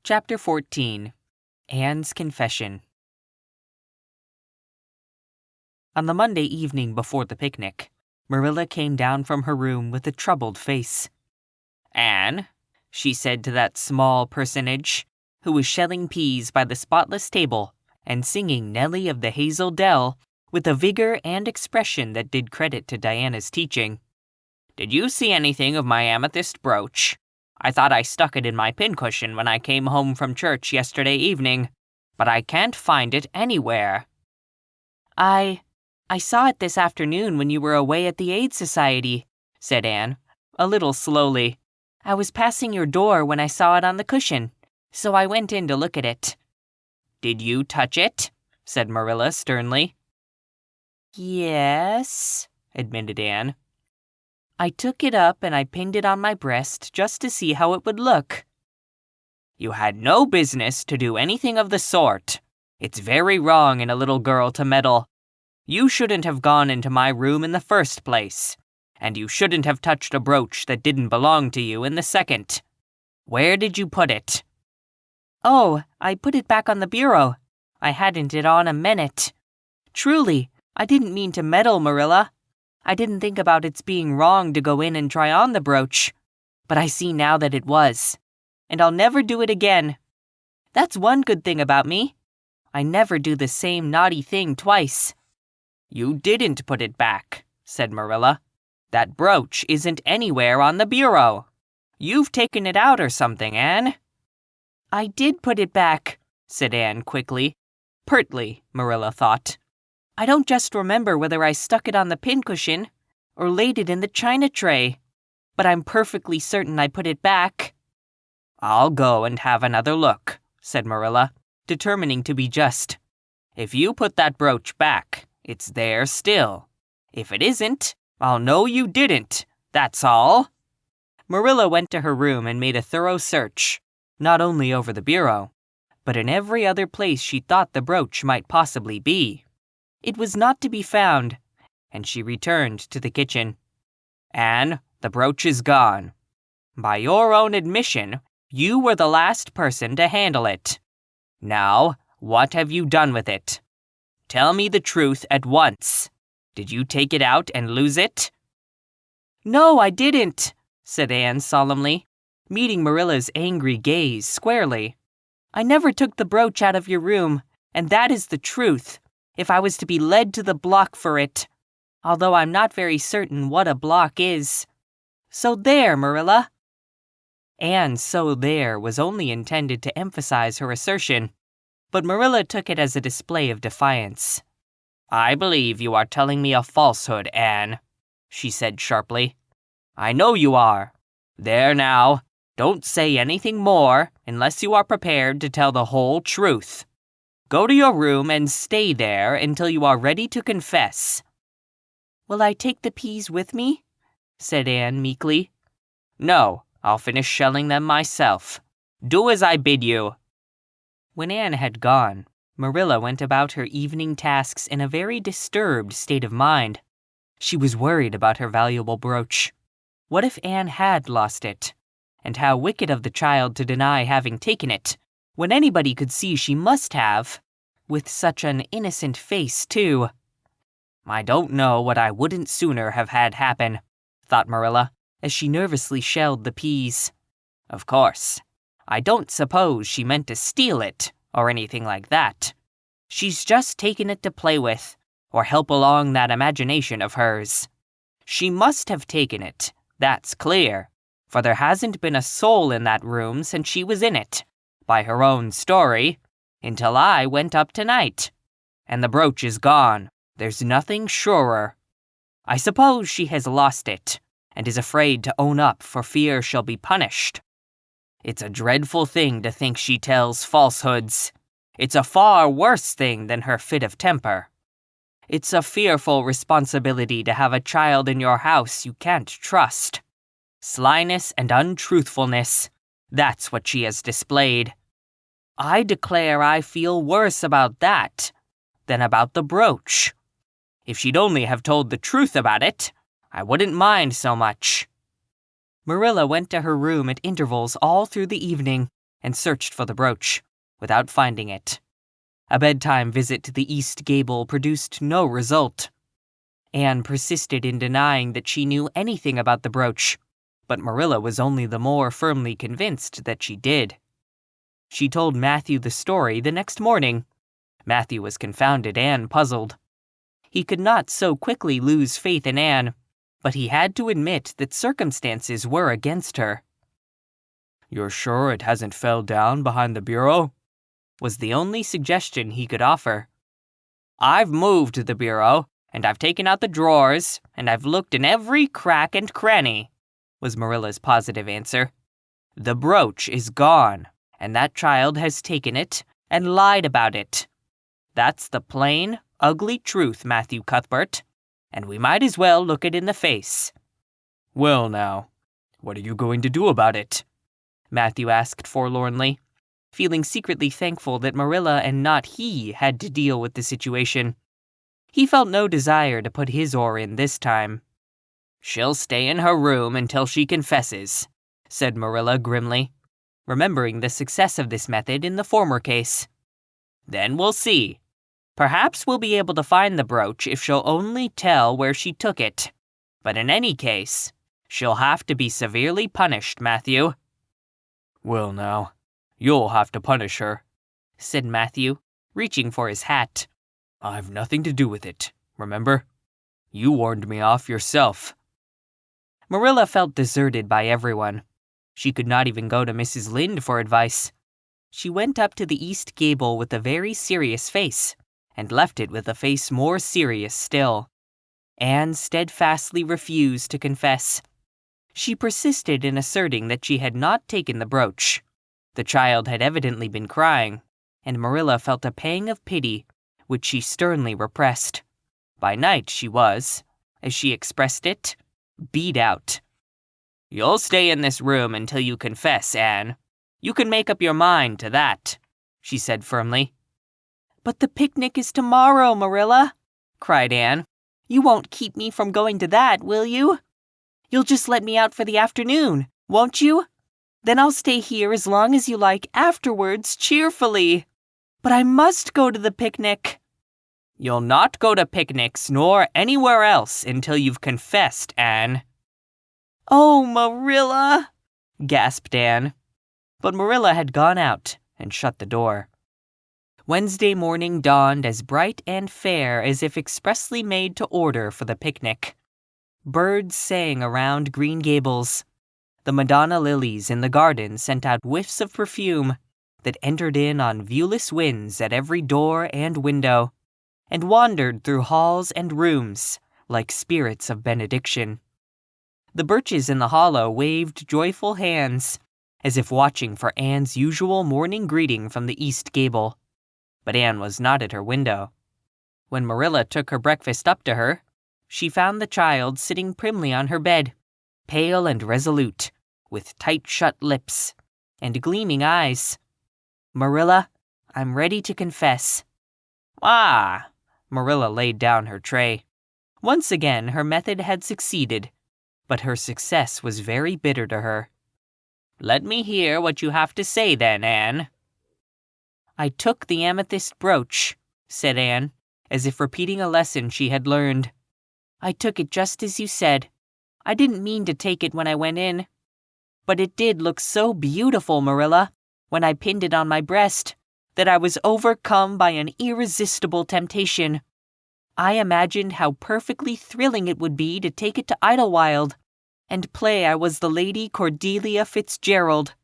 Chapter 14. Anne's Confession. On the Monday evening before the picnic, Marilla came down from her room with a troubled face. "Anne," she said to that small personage, who was shelling peas by the spotless table and singing Nellie of the Hazel Dell with a vigor and expression that did credit to Diana's teaching. "Did you see anything of my amethyst brooch? I thought I stuck it in my pincushion when I came home from church yesterday evening, but I can't find it anywhere." I saw it this afternoon when you were away at the Aid Society," said Anne, a little slowly. "I was passing your door when I saw it on the cushion, so I went in to look at it." "Did you touch it?" said Marilla sternly. "Yes," admitted Anne. "I took it up and I pinned it on my breast just to see how it would look." "You had no business to do anything of the sort. It's very wrong in a little girl to meddle. You shouldn't have gone into my room in the first place, and you shouldn't have touched a brooch that didn't belong to you in the second. Where did you put it?" "Oh, I put it back on the bureau. I hadn't it on a minute. Truly, I didn't mean to meddle, Marilla. I didn't think about its being wrong to go in and try on the brooch, but I see now that it was, and I'll never do it again. That's one good thing about me. I never do the same naughty thing twice." "You didn't put it back," said Marilla. "That brooch isn't anywhere on the bureau. You've taken it out or something, Anne." "I did put it back," said Anne quickly. Pertly, Marilla thought. "I don't just remember whether I stuck it on the pincushion or laid it in the china tray, but I'm perfectly certain I put it back." "I'll go and have another look," said Marilla, determining to be just. "If you put that brooch back, it's there still. If it isn't, I'll know you didn't, that's all." Marilla went to her room and made a thorough search, not only over the bureau, but in every other place she thought the brooch might possibly be. It was not to be found, and she returned to the kitchen. "Anne, the brooch is gone. By your own admission, you were the last person to handle it. Now, what have you done with it? Tell me the truth at once. Did you take it out and lose it?" "No, I didn't," said Anne solemnly, meeting Marilla's angry gaze squarely. "I never took the brooch out of your room, and that is the truth, if I was to be led to the block for it, although I'm not very certain what a block is. So there, Marilla." Anne's "so there" was only intended to emphasize her assertion, but Marilla took it as a display of defiance. "I believe you are telling me a falsehood, Anne," she said sharply. "I know you are. There now, don't say anything more unless you are prepared to tell the whole truth. Go to your room and stay there until you are ready to confess." "Will I take the peas with me?" said Anne meekly. "No, I'll finish shelling them myself. Do as I bid you." When Anne had gone, Marilla went about her evening tasks in a very disturbed state of mind. She was worried about her valuable brooch. What if Anne had lost it? And how wicked of the child to deny having taken it, when anybody could see she must have, with such an innocent face, too. "I don't know what I wouldn't sooner have had happen," thought Marilla, as she nervously shelled the peas. "Of course, I don't suppose she meant to steal it, or anything like that. She's just taken it to play with, or help along that imagination of hers. She must have taken it, that's clear, for there hasn't been a soul in that room since she was in it, by her own story, until I went up tonight. And the brooch is gone. There's nothing surer. I suppose she has lost it, and is afraid to own up for fear she'll be punished. It's a dreadful thing to think she tells falsehoods. It's a far worse thing than her fit of temper. It's a fearful responsibility to have a child in your house you can't trust. Slyness and untruthfulness, that's what she has displayed. I declare I feel worse about that than about the brooch. If she'd only have told the truth about it, I wouldn't mind so much." Marilla went to her room at intervals all through the evening and searched for the brooch, without finding it. A bedtime visit to the east gable produced no result. Anne persisted in denying that she knew anything about the brooch, but Marilla was only the more firmly convinced that she did. She told Matthew the story the next morning. Matthew was confounded and puzzled. He could not so quickly lose faith in Anne, but he had to admit that circumstances were against her. "You're sure it hasn't fell down behind the bureau?" was the only suggestion he could offer. "I've moved the bureau, and I've taken out the drawers, and I've looked in every crack and cranny," was Marilla's positive answer. "The brooch is gone, and that child has taken it and lied about it. That's the plain, ugly truth, Matthew Cuthbert, and we might as well look it in the face." "Well now, what are you going to do about it?" Matthew asked forlornly, feeling secretly thankful that Marilla and not he had to deal with the situation. He felt no desire to put his oar in this time. "She'll stay in her room until she confesses," said Marilla grimly, remembering the success of this method in the former case. "Then we'll see. Perhaps we'll be able to find the brooch if she'll only tell where she took it. But in any case, she'll have to be severely punished, Matthew." "Well now, you'll have to punish her," said Matthew, reaching for his hat. "I've nothing to do with it, remember? You warned me off yourself." Marilla felt deserted by everyone. She could not even go to Mrs. Lynde for advice. She went up to the east gable with a very serious face, and left it with a face more serious still. Anne steadfastly refused to confess. She persisted in asserting that she had not taken the brooch. The child had evidently been crying, and Marilla felt a pang of pity, which she sternly repressed. By night she was, as she expressed it, beat out. "You'll stay in this room until you confess, Anne. You can make up your mind to that," she said firmly. "But the picnic is tomorrow, Marilla," cried Anne. "You won't keep me from going to that, will you? You'll just let me out for the afternoon, won't you? Then I'll stay here as long as you like afterwards, cheerfully. But I must go to the picnic." "You'll not go to picnics nor anywhere else until you've confessed, Anne." "Oh, Marilla," gasped Anne. But Marilla had gone out and shut the door. Wednesday morning dawned as bright and fair as if expressly made to order for the picnic. Birds sang around Green Gables. The Madonna lilies in the garden sent out whiffs of perfume that entered in on viewless winds at every door and window, and wandered through halls and rooms like spirits of benediction. The birches in the hollow waved joyful hands, as if watching for Anne's usual morning greeting from the east gable. But Anne was not at her window. When Marilla took her breakfast up to her, she found the child sitting primly on her bed, pale and resolute, with tight-shut lips and gleaming eyes. "Marilla, I'm ready to confess." "Ah!" Marilla laid down her tray. Once again her method had succeeded, but her success was very bitter to her. "Let me hear what you have to say then, Anne." "I took the amethyst brooch," said Anne, as if repeating a lesson she had learned. "I took it just as you said. I didn't mean to take it when I went in. But it did look so beautiful, Marilla, when I pinned it on my breast, that I was overcome by an irresistible temptation. I imagined how perfectly thrilling it would be to take it to Idlewild and play I was the Lady Cordelia Fitzgerald.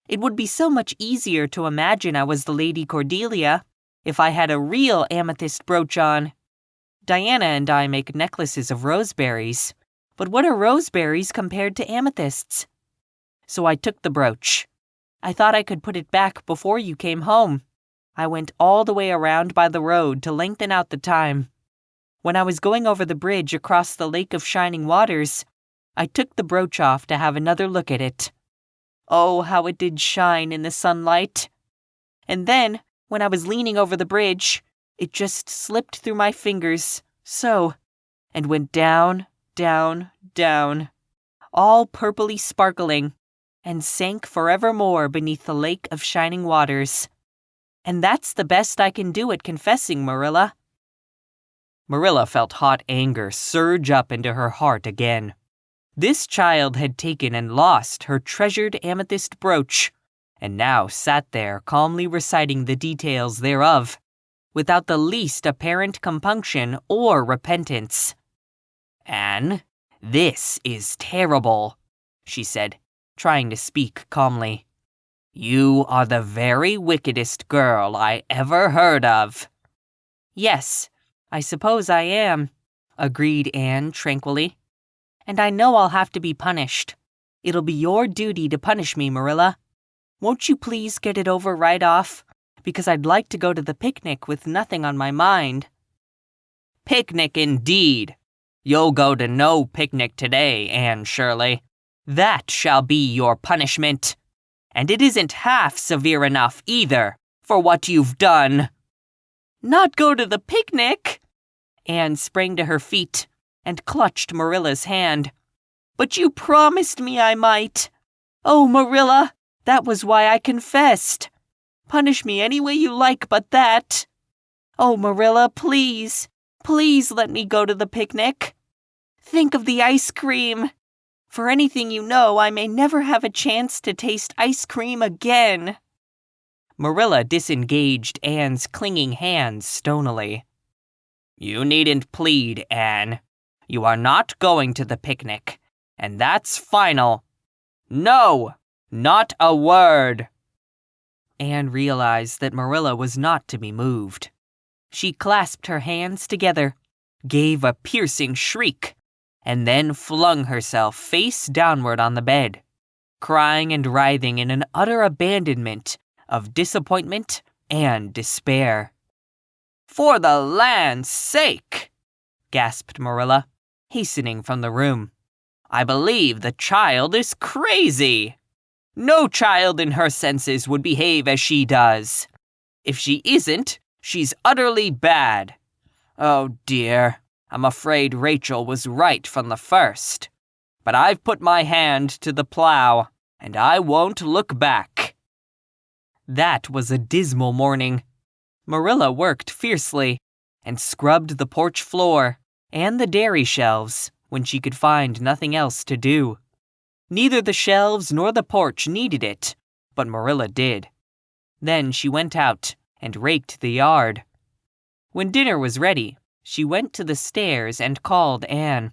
It would be so much easier to imagine I was the Lady Cordelia if I had a real amethyst brooch on. Diana and I make necklaces of roseberries, but what are roseberries compared to amethysts? So I took the brooch. I thought I could put it back before you came home. I went all the way around by the road to lengthen out the time. When I was going over the bridge across the Lake of Shining Waters, I took the brooch off to have another look at it. Oh, how it did shine in the sunlight! And then, when I was leaning over the bridge, it just slipped through my fingers, so, and went down, down, down, all purpley sparkling, and sank forevermore beneath the lake of shining waters. And that's the best I can do at confessing, Marilla. Marilla felt hot anger surge up into her heart again. This child had taken and lost her treasured amethyst brooch, and now sat there calmly reciting the details thereof, without the least apparent compunction or repentance. "Anne, this is terrible," she said, trying to speak calmly. "You are the very wickedest girl I ever heard of." "Yes, I suppose I am," agreed Anne tranquilly. "And I know I'll have to be punished. It'll be your duty to punish me, Marilla. Won't you please get it over right off? Because I'd like to go to the picnic with nothing on my mind." "Picnic indeed! You'll go to no picnic today, Anne Shirley. That shall be your punishment. And it isn't half severe enough either for what you've done." "Not go to the picnic?" Anne sprang to her feet and clutched Marilla's hand. "But you promised me I might. Oh, Marilla, that was why I confessed. Punish me any way you like but that. Oh, Marilla, please, please let me go to the picnic. Think of the ice cream. For anything you know, I may never have a chance to taste ice cream again." Marilla disengaged Anne's clinging hands stonily. "You needn't plead, Anne. You are not going to the picnic, and that's final. No, not a word." Anne realized that Marilla was not to be moved. She clasped her hands together, gave a piercing shriek, and then flung herself face downward on the bed, crying and writhing in an utter abandonment of disappointment and despair. "For the land's sake!" gasped Marilla, hastening from the room. "I believe the child is crazy. No child in her senses would behave as she does. If she isn't, she's utterly bad. Oh dear, I'm afraid Rachel was right from the first. But I've put my hand to the plow, and I won't look back." That was a dismal morning. Marilla worked fiercely and scrubbed the porch floor and the dairy shelves when she could find nothing else to do. Neither the shelves nor the porch needed it, but Marilla did. Then she went out and raked the yard. When dinner was ready, she went to the stairs and called Anne.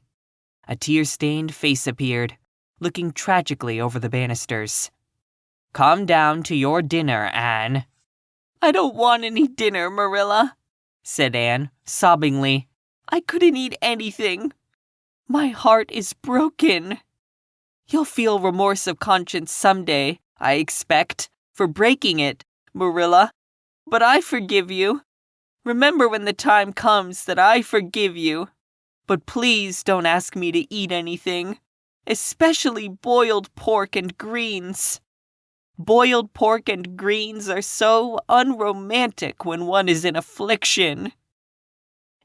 A tear-stained face appeared, looking tragically over the banisters. "Come down to your dinner, Anne." "I don't want any dinner, Marilla," said Anne, sobbingly. "I couldn't eat anything. My heart is broken. You'll feel remorse of conscience someday, I expect, for breaking it, Marilla. But I forgive you. Remember when the time comes that I forgive you. But please don't ask me to eat anything, especially boiled pork and greens. Boiled pork and greens are so unromantic when one is in affliction."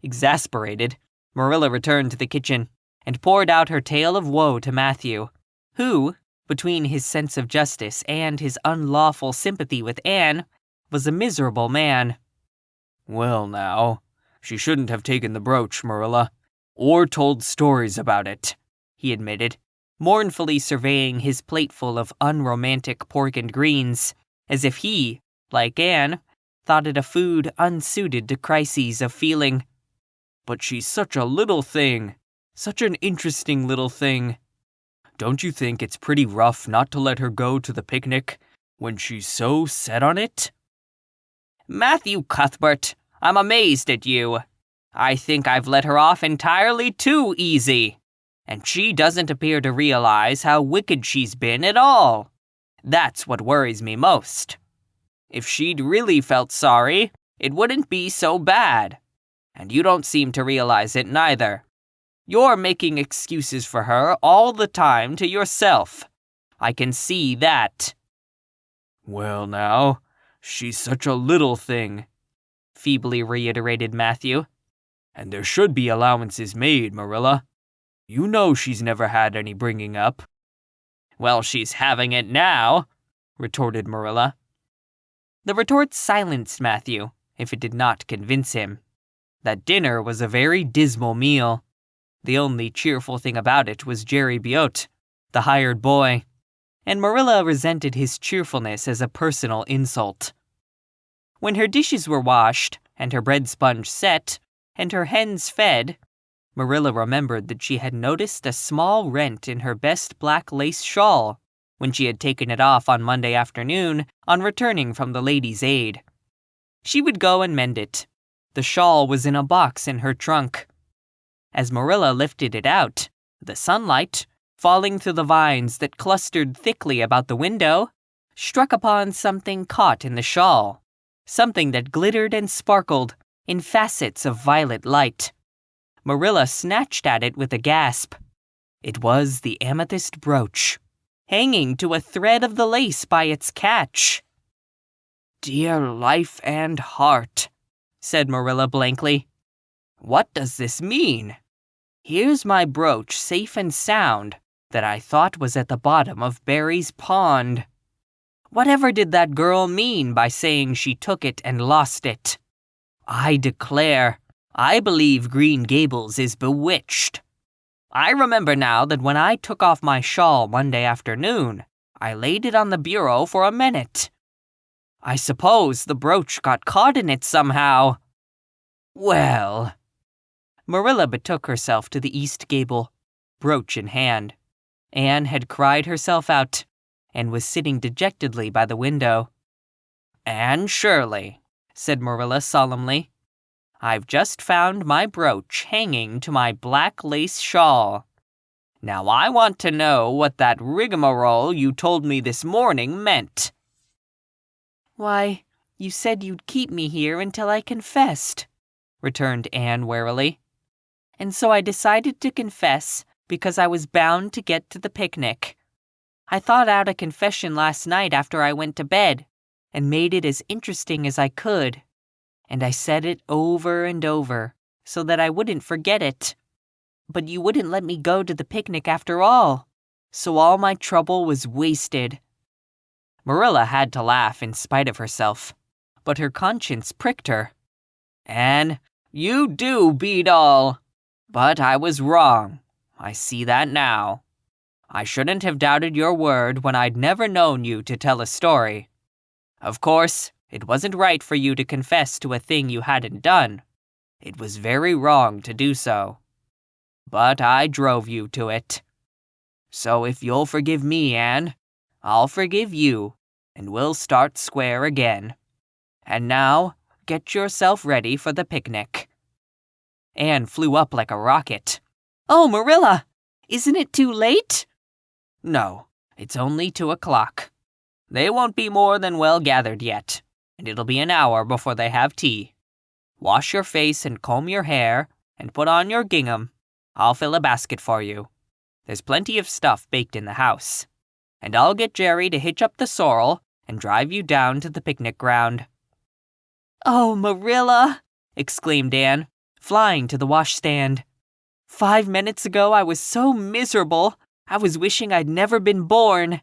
Exasperated, Marilla returned to the kitchen and poured out her tale of woe to Matthew, who, between his sense of justice and his unlawful sympathy with Anne, was a miserable man. "Well now, she shouldn't have taken the brooch, Marilla, or told stories about it," he admitted, mournfully surveying his plateful of unromantic pork and greens, as if he, like Anne, thought it a food unsuited to crises of feeling. "But she's such a little thing, such an interesting little thing. Don't you think it's pretty rough not to let her go to the picnic when she's so set on it?" "Matthew Cuthbert, I'm amazed at you. I think I've let her off entirely too easy, and she doesn't appear to realize how wicked she's been at all. That's what worries me most. If she'd really felt sorry, it wouldn't be so bad. And you don't seem to realize it neither. You're making excuses for her all the time to yourself. I can see that." "Well now, she's such a little thing," feebly reiterated Matthew. "And there should be allowances made, Marilla. You know she's never had any bringing up." Well, she's having it now, retorted Marilla. The retort silenced Matthew, if it did not convince him. That dinner was a very dismal meal. The only cheerful thing about it was Jerry Biot, the hired boy, and Marilla resented his cheerfulness as a personal insult. When her dishes were washed, and her bread sponge set, and her hens fed, Marilla remembered that she had noticed a small rent in her best black lace shawl when she had taken it off on Monday afternoon on returning from the Ladies' Aid. She would go and mend it. The shawl was in a box in her trunk. As Marilla lifted it out, the sunlight, falling through the vines that clustered thickly about the window, struck upon something caught in the shawl, something that glittered and sparkled in facets of violet light. Marilla snatched at it with a gasp. It was the amethyst brooch, hanging to a thread of the lace by its catch. "Dear life and heart," said Marilla blankly. "What does this mean? Here's my brooch safe and sound that I thought was at the bottom of Barry's pond. Whatever did that girl mean by saying she took it and lost it? I declare, I believe Green Gables is bewitched. I remember now that when I took off my shawl Monday afternoon, I laid it on the bureau for a minute. I suppose the brooch got caught in it somehow. Well..." Marilla betook herself to the east gable, brooch in hand. Anne had cried herself out, and was sitting dejectedly by the window. "Anne Shirley," said Marilla solemnly, "I've just found my brooch hanging to my black lace shawl. Now I want to know what that rigmarole you told me this morning meant." "Why, you said you'd keep me here until I confessed," returned Anne warily. "And so I decided to confess because I was bound to get to the picnic. I thought out a confession last night after I went to bed, and made it as interesting as I could. And I said it over and over, so that I wouldn't forget it. But you wouldn't let me go to the picnic after all, so all my trouble was wasted." Marilla had to laugh in spite of herself, but her conscience pricked her. "Anne, you do beat all. But I was wrong. I see that now. I shouldn't have doubted your word when I'd never known you to tell a story. Of course, it wasn't right for you to confess to a thing you hadn't done. It was very wrong to do so. But I drove you to it. So if you'll forgive me, Anne, I'll forgive you, and we'll start square again. And now, get yourself ready for the picnic." Anne flew up like a rocket. "Oh, Marilla, isn't it too late?" "No, it's only 2:00. They won't be more than well gathered yet, and it'll be an hour before they have tea. Wash your face and comb your hair, and put on your gingham. I'll fill a basket for you. There's plenty of stuff baked in the house. And I'll get Jerry to hitch up the sorrel and drive you down to the picnic ground." "Oh, Marilla," exclaimed Anne, flying to the washstand. "5 minutes ago I was so miserable, I was wishing I'd never been born.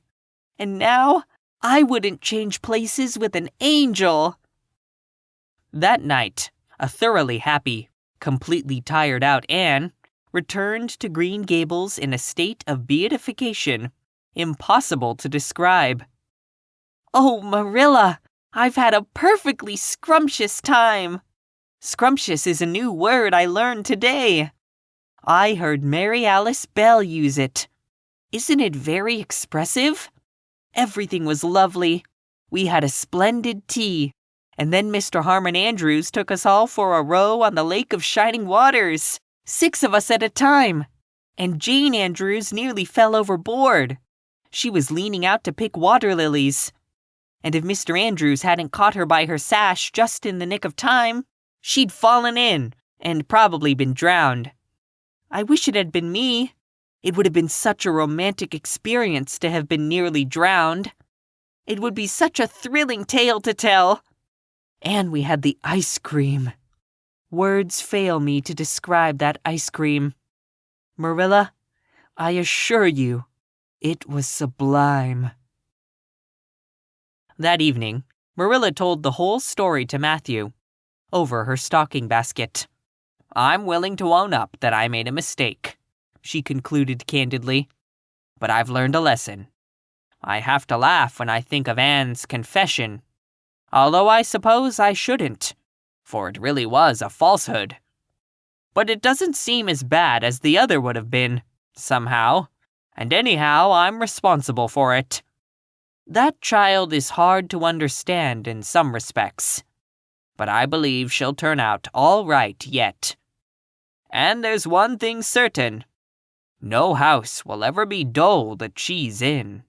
And now I wouldn't change places with an angel." That night, a thoroughly happy, completely tired out Anne returned to Green Gables in a state of beatification impossible to describe. "Oh, Marilla, I've had a perfectly scrumptious time. Scrumptious is a new word I learned today. I heard Mary Alice Bell use it. Isn't it very expressive? Everything was lovely. We had a splendid tea, and then Mr. Harmon Andrews took us all for a row on the Lake of Shining Waters, 6 of us at a time, and Jane Andrews nearly fell overboard. She was leaning out to pick water lilies. And if Mr. Andrews hadn't caught her by her sash just in the nick of time, she'd fallen in and probably been drowned. I wish it had been me. It would have been such a romantic experience to have been nearly drowned. It would be such a thrilling tale to tell. And we had the ice cream. Words fail me to describe that ice cream. Marilla, I assure you, It was sublime. That evening, Marilla told the whole story to Matthew, over her stocking basket. I'm willing to own up that I made a mistake, she concluded candidly. But I've learned a lesson. I have to laugh when I think of Anne's confession, although I suppose I shouldn't, for it really was a falsehood. But it doesn't seem as bad as the other would have been, somehow, and anyhow I'm responsible for it. That child is hard to understand in some respects, but I believe she'll turn out all right yet. And there's one thing certain. No house will ever be dull that she's in.